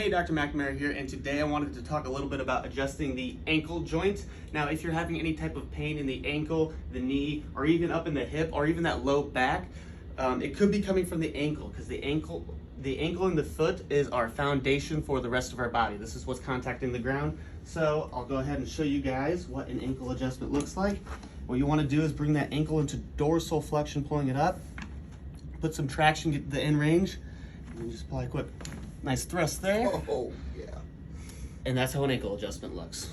Hey, Dr. McNamara here, and today I wanted to talk a little bit about adjusting the ankle joint. Now, if you're having any type of pain in the ankle, the knee, or even up in the hip, or even that low back, it could be coming from the ankle, because the ankle and the foot is our foundation for the rest of our body. This is what's contacting the ground. So I'll go ahead and show you guys what an ankle adjustment looks like. What you want to do is bring that ankle into dorsal flexion, pulling it up. Put some traction, get the end range, and just apply a quick nice thrust there. Oh, yeah. And that's how an ankle adjustment looks.